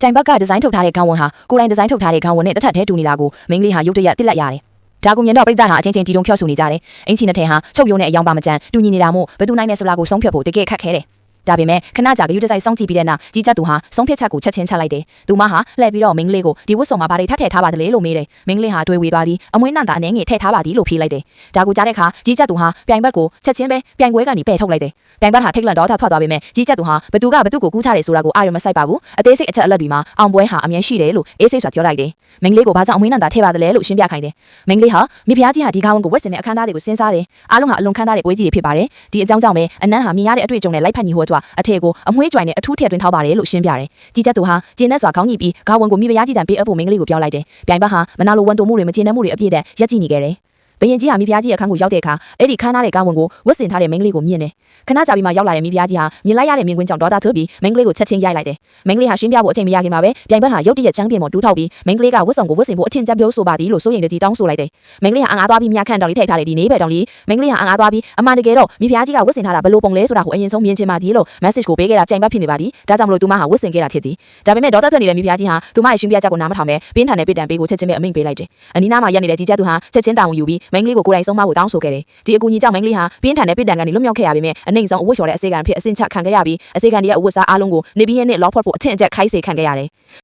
ကြိုင်ဘက်ကဒီဇိုင်းထုတ်ထားတဲ့ခေါင်းဝန်းဟာကိုယ်တိုင်ဒီဇိုင်းထုတ်ထားတဲ့ခေါင်းဝန်းနဲ့တစ်ထပ်တည်းတူနေတာကိုမိန်းကလေးဟာရုတ်တရက်တစ်လက်ရတယ်ဒါကိုမြင်တော့ပြိတ္တာဟာအချင်းချင်းတီတုံဖြော့ဆူနေကြတယ်အင်ချီနှစ်ထင်ဟာချုပ်ရုံနဲ့အယောင်ပါမကြမ်းတူညီနေတာမို့ဘယ်သူနိုင်နဲ့ဆိုလာကိုဆုံးဖြတ်ဖို့တကယ်ခက်ခဲတယ်ဒါပေမဲ့ခဏကြာကယူတစိုက်စောင့်ကြည့်ပြီးတဲ့နောက်ကြီးကြသူဟာဆုံးဖြတ်ချက်ကိုချက်ချင်းချလိုက်တယ်။သူမဟာလှည့်ပြီးတော့မင်းကလေးကိုဒီဝတ်စုံမှာဘာတွေထပ်ထည့်ထားပါသလဲလို့မေးတယ်။မင်းကလေးဟာတွေးဝေသွားပြီးအမွှေးနှံတာအနေငယ်ထည့်ထားပါသည်လို့ဖြေလိုက်တယ်။ဒါကိုကြားတဲ့အခါကြီးကြသူဟာပြိုင်ဘက်ကိုချက်ချင်းပဲပြိုင်ပွဲကနေပယ်ထုတ်လိုက်တယ်။ပြိုင်ဘက်ဟာထိတ်လန့်တော့ထွက်သွားပေမဲ့ကြီးကြသူဟာဘသူကဘသူကိုကူးချတယ်ဆိုတာကိုအာရုံမစိုက်ပါဘူး။အသေးစိတ်အချက်အလက်တွေမှာအောင်ပွဲဟာအမြဲရှိတယ်လို့အေးစိတ်စွာပြောလိုက်တယ်။မင်းကလေးကိုဘာကြောင့်အမွှေးနှံတာထည့်ပါသလဲလို့ရှင်းပြခိုင်းတယ်။မင်းကလေးဟာမိဖုရားကြီးဟာဒီခေါင်းကိုဝတ်ဆင်တဲ့အခမ်းအနားတွေကိုစဉ်းစားတယ်။အားလုံးဟာအလွန်ခမ်းသားတဲ့ပွဲကြီးတွေဖြစ်ပါတယ်။ဒီအကြောင်းကြောင့်ပဲအနန်းဟာမြင်ရတဲ့အတွေ့အကြုံနဲ့လိုက်ဖက်ညီဟိုအတွက်အထည်ကိုအမွှေးကြွိုင်နဲ့အထူးထည့်သွင်းထားပါတယ်လို့ရှင်းပြတယ်။ကြီးကြသူဟာကျင်းနဲ့စွာခေါင်းညှိပြီးခေါင်းဝန်ကိုမိဖုရားကြီးတန်ပေးအပ်ဖို့မင်းကလေးကိုပြောလိုက်တယ်။ပြိုင်ဘက်ဟာမနာလိုဝန်တိုမှုတွေမကျေနပ်မှုတွေအပြည့်နဲ့ရက်ကြည့်နေခဲ့တယ်။ဘယင်ကြီးဟာမိဖုရားကြီးရဲ့အခန်းကိုရောက်တဲ့အခါအဲ့ဒီခန်းသားတဲ့ခေါင်းဝန်ကိုဝတ်ဆင်ထားတဲ့မင်းကလေးကိုမြင်တယ်။ခဏကြာပြီးမှရောက်လာတဲ့မိဖုရားကြီးဟာမြင်လိုက်ရတဲ့မြင်ကွင်းကြောင့်ဒေါသထွက်ပြီးမင်းကလေးကိုချက်ချင်းရိုက်လိုက်တယ်။မင်းကလေးဟာရှင်းပြဖို့အချိန်မရခင်မှာပဲပြိုင်ဘက်ဟာရုတ်တရက်ချမ်းပြင်ပေါ်တူးထောက်ပြီးမင်းကလေးကဝတ်ဆောင်ကိုဝတ်ဆင်ဖို့အထင်ကြီးပြောဆိုပါသည်လို့စိုးရိမ်တကြီးတောင်းဆိုလိုက်တယ်။မင်းကလေးဟာအငားသွားပြီးမြခန့်တောင်လေးထည့်ထားတဲ့ဒီနေဘက်တောင်လေးမင်းကလေးဟာအငားသွားပြီးအမှန်တကယ်တော့မိဖုရားကြီးကဝတ်ဆင်ထားတာဘလို့ပုံလဲဆိုတာကိုအရင်ဆုံးမြင်ချင်ပါသည်လို့ message ကိုပေးခဲ့တာပြိုင်ဘက်ဖြစ်နေပါသည်။ဒါကြောင့်မလို့သူမဟာဝတ်ဆင်ခဲ့တာဖြစ်သည်။ဒါပေမဲ့ဒေါသထွက်နေတဲ့မိဖုရားကြီးဟာသူမရဲ့ရှင်းပြချက်ကိုနားမထောင်ပဲပြင်းထန်တဲ့ပြစ်ဒဏ်ပေးကိုချက်ချင်းပဲအမိန့်ပေးလိုက်တယ်။အနီးနားမှာရက်နေတဲ့ကြီးကြသူဟာချက်ချင်းတာဝန်ယူပြီးမင်းကလေးကိုကိုယ်တိုင်ဆုံးမဖို့တောင်းဆိုခဲ့တယ်။ဒီအကူအညီကြောင့်မင်းကလေးဟာပြင်းထန်တဲ့ပြစ်ဒဏ်ကနေလွတ်မြောက်ခဲ့ရပေမဲ့အနှိမ့်ဆုံးအဝတ်လျှော်တဲ့အစေခံဖြစ်အစင်ချခံခဲ့ရပြီးအစေခံရဲ့အဝတ်စားအားလုံးကိုနေပြီးရဲ့နဲ့လော့ဖော့ဖို့အထင်အကျက်ခိုင်းစေခံခဲ့ရတယ်။